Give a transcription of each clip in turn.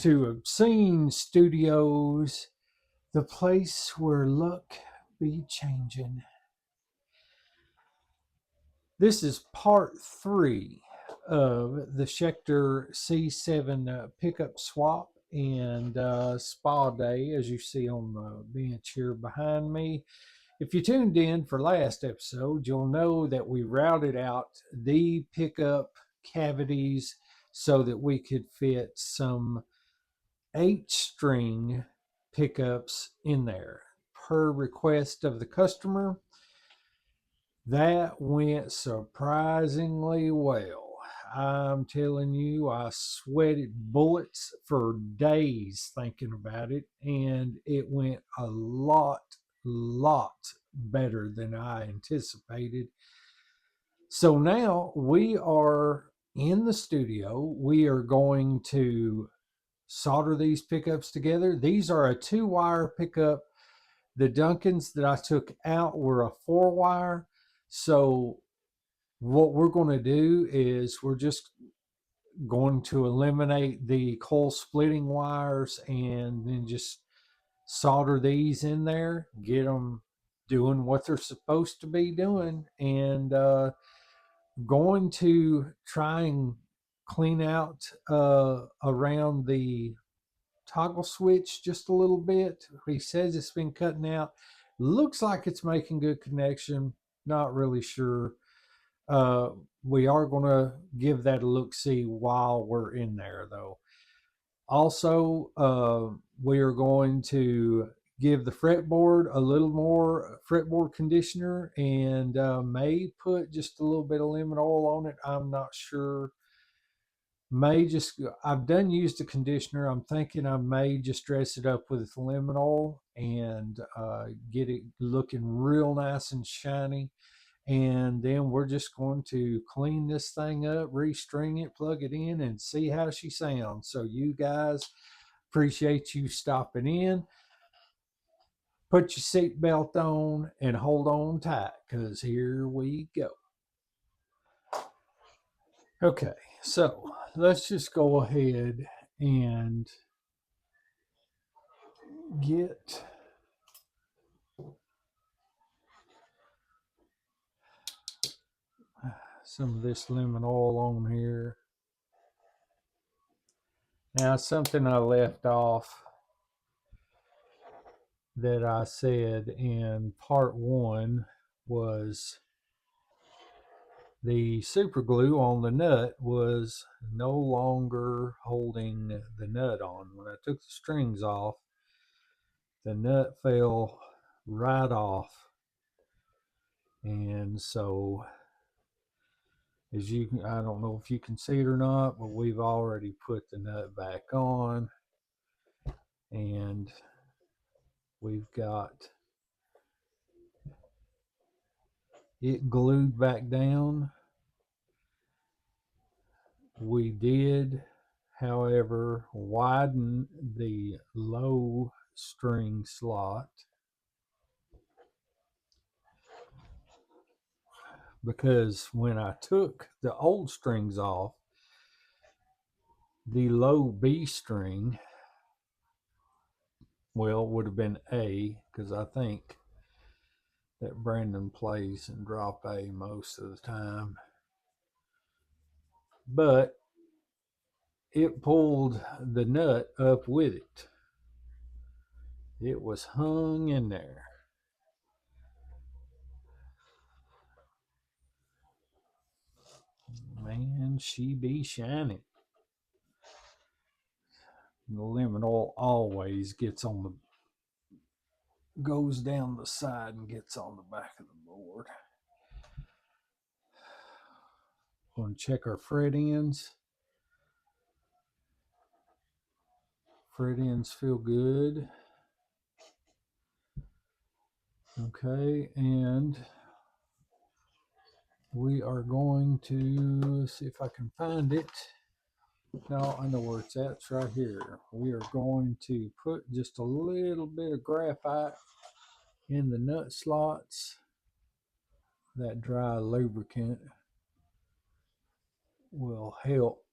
to Obscene Studios, the place where luck be changing. This is part 3 of the Schecter C7 pickup swap and spa day, as you see on the bench here behind me. If you tuned in for last episode, you'll know that we routed out the pickup cavities so that we could fit some 8-string pickups in there per request of the customer. That went surprisingly well. I'm telling you, I sweated bullets for days thinking about it, and it went a lot better than I anticipated. So now we are in the studio. We are going to solder these pickups together. These are a 2-wire pickup. The Duncans that I took out were a 4-wire. So what we're going to do is we're just going to eliminate the coil splitting wires and then just solder these in there, get them doing what they're supposed to be doing, and going to try and clean out around the toggle switch just a little bit. He says it's been cutting out. Looks like it's making good connection. Not really sure. We are going to give that a look-see while we're in there, though. Also, we are going to give the fretboard a little more fretboard conditioner and may put just a little bit of lemon oil on it. I'm not sure. I've done used the conditioner. I'm thinking I may just dress it up with lemon oil and get it looking real nice and shiny. And then we're just going to clean this thing up, restring it, plug it in, and see how she sounds. So you guys, appreciate you stopping in. Put your seatbelt on and hold on tight, because here we go. Okay, so let's just go ahead and get some of this lemon oil on here. Now, something I left off that I said in part 1 was the super glue on the nut was no longer holding the nut on. When I took the strings off, the nut fell right off. And so, as you can, I don't know if you can see it or not, but we've already put the nut back on, and we've got it glued back down. We did, however, widen the low string slot because when I took the old strings off, the low B string, well, would have been A, because I think that Brandon plays in drop A most of the time. But it pulled the nut up with it. It was hung in there. Man, she be shining. The lemon oil always gets on the, goes down the side and gets on the back of the board. Going to check our fret ends. Fret ends feel good. Okay, and we are going to see if I can find it. No, I know where it's at. It's right here. We are going to put just a little bit of graphite in the nut slots. That dry lubricant will help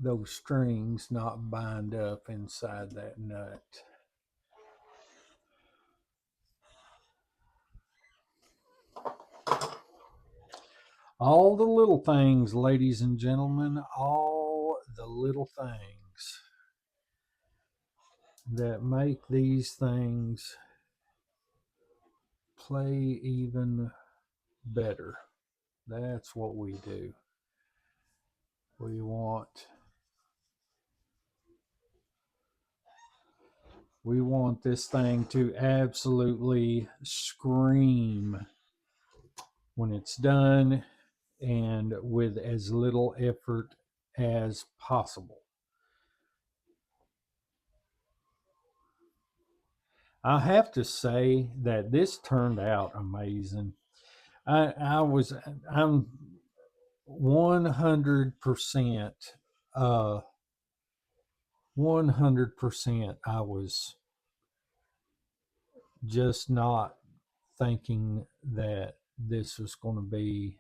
those strings not bind up inside that nut. All the little things, ladies and gentlemen, all the little things that make these things play even better. That's what we do. We want this thing to absolutely scream when it's done and with as little effort as possible. I have to say that this turned out amazing. I'm 100% 100% I was just not thinking that this was going to be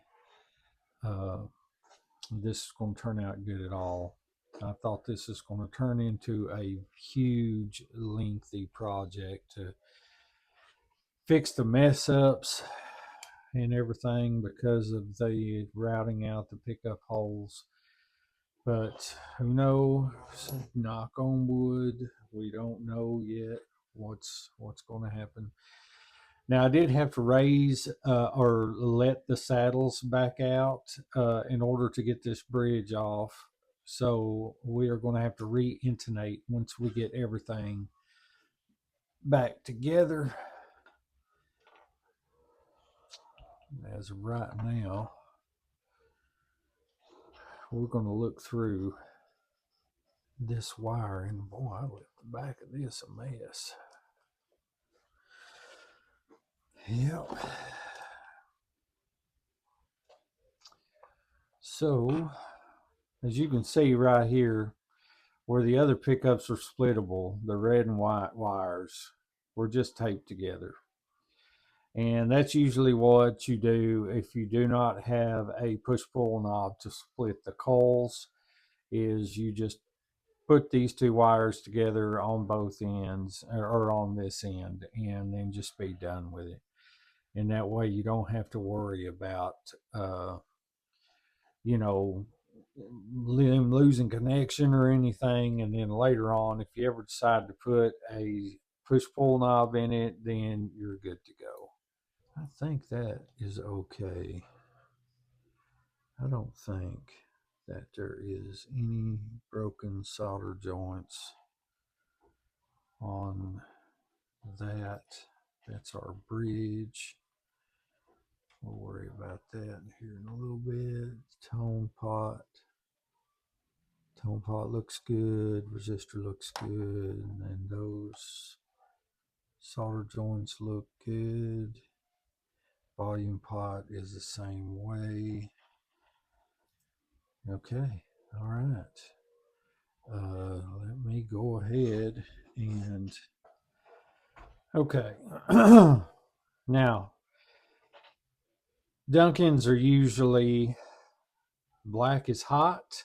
this is going to turn out good at all. I thought this is going to turn into a huge, lengthy project to fix the mess ups and everything because of the routing out the pickup holes. But who knows? Knock on wood. We don't know yet what's going to happen. Now I did have to raise or let the saddles back out in order to get this bridge off. So we are going to have to re-intonate once we get everything back together. As of right now, we're going to look through this wire, and boy, I left the back of this a mess. Yep. So, as you can see right here, where the other pickups are splittable, the red and white wires were just taped together. And that's usually what you do if you do not have a push-pull knob to split the coils, is you just put these two wires together on both ends or on this end and then just be done with it. And that way you don't have to worry about you know, losing connection or anything. And then later on, if you ever decide to put a push pull knob in it, then you're good to go. I think that is okay. I don't think that there is any broken solder joints on that. That's our bridge. We'll worry about that here in a little bit. Tone pot. Tone pot looks good. Resistor looks good. And then those solder joints look good. Volume pot is the same way. Okay. All right. Let me go ahead and okay. Now, Dunkins are usually black is hot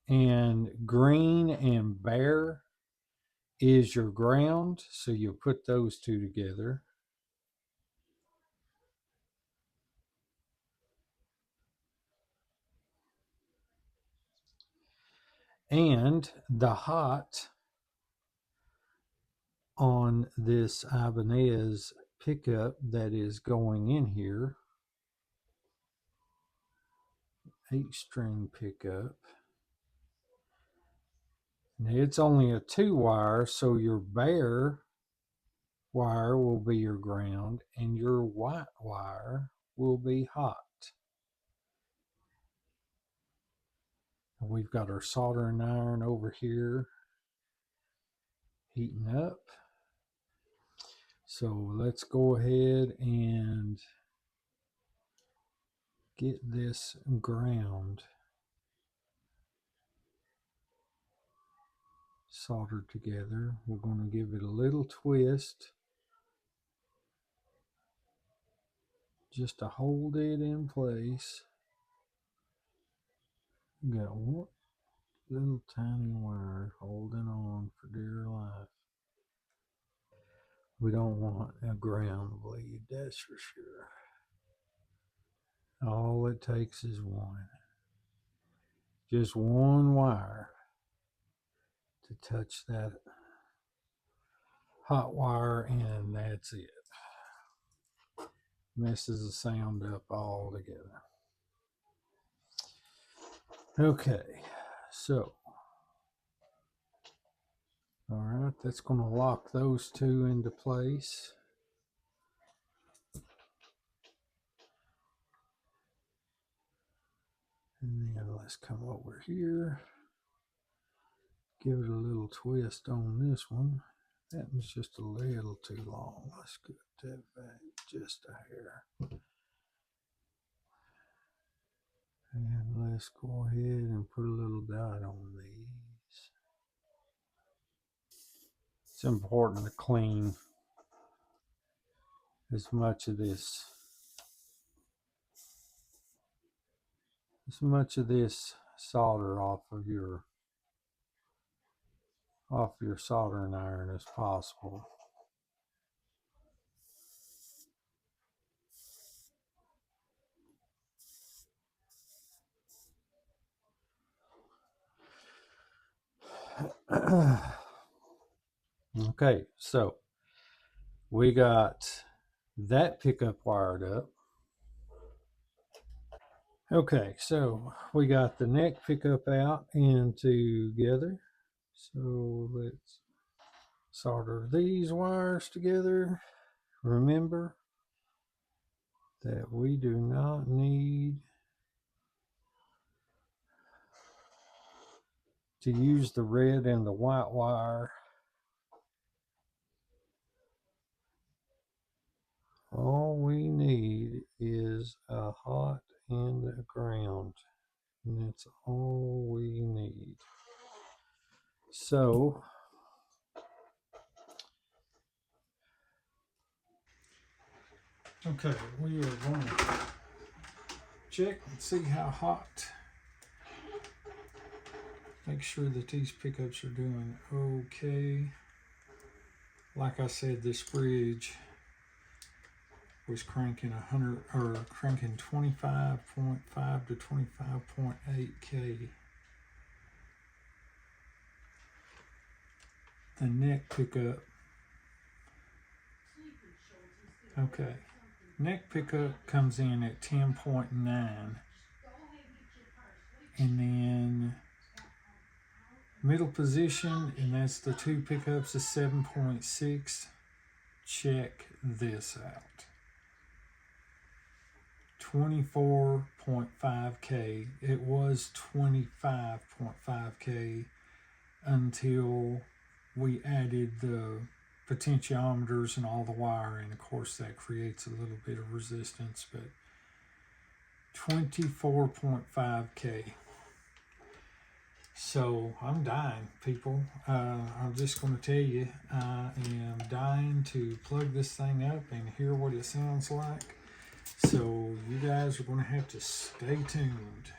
and green and bare is your ground. So you'll put those two together. And the hot on this Ibanez pickup that is going in here, 8-string pickup. Now it's only a 2-wire, so your bare wire will be your ground and your white wire will be hot. And we've got our soldering iron over here heating up. So let's go ahead and get this ground soldered together. We're going to give it a little twist just to hold it in place. Got Little tiny wire holding on for dear life. We don't want a ground bleed, that's for sure. All it takes is one. Just one wire to touch that hot wire, and that's it. Messes the sound up altogether. Okay, so all right, that's going to lock those two into place. And then let's come over here, give it a little twist on this one. That was just a little too long. Let's get that back just a hair. And let's go ahead and put a little dot on these. It's important to clean as much of this solder off your soldering iron as possible. Okay, so we got that pickup wired up. Okay, so we got the neck pickup out and together. So let's solder these wires together. Remember that we do not need to use the red and the white wire. All we need is a hot and a ground, and that's all we need. So okay, we are going to check and see how hot. Make sure that these pickups are doing okay. Like I said, this bridge was cranking 25.5 to 25.8 K. The neck pickup. Okay. Neck pickup comes in at 10.9. And then middle position, and that's the two pickups, is 7.6. Check this out. 24.5K. It was 25.5K until we added the potentiometers and all the wiring. Of course, that creates a little bit of resistance, but 24.5K. So I'm dying, people. I'm just going to tell you, I am dying to plug this thing up and hear what it sounds like. So you guys are going to have to stay tuned.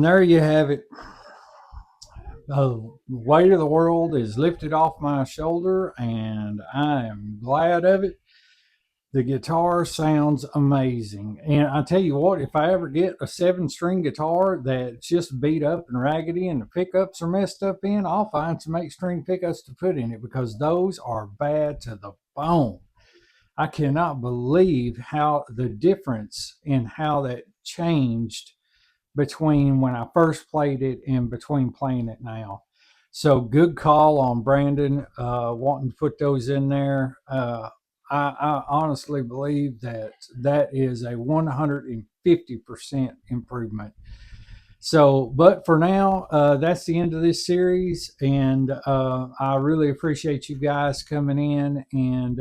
there you have it. The weight of the world is lifted off my shoulder, and I am glad of it. The guitar sounds amazing. And I tell you what, if I ever get a 7-string guitar that's just beat up and raggedy and the pickups are messed up in, I'll find some 8-string pickups to put in it, because those are bad to the bone. I cannot believe how the difference in how that changed between when I first played it and between playing it now. So good call on Brandon, wanting to put those in there. I honestly believe that that is a 150% improvement. So, but for now, that's the end of this series, and I really appreciate you guys coming in. And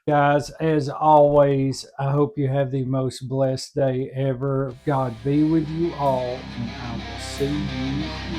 guys, as always, I hope you have the most blessed day ever. God be with you all, and I will see you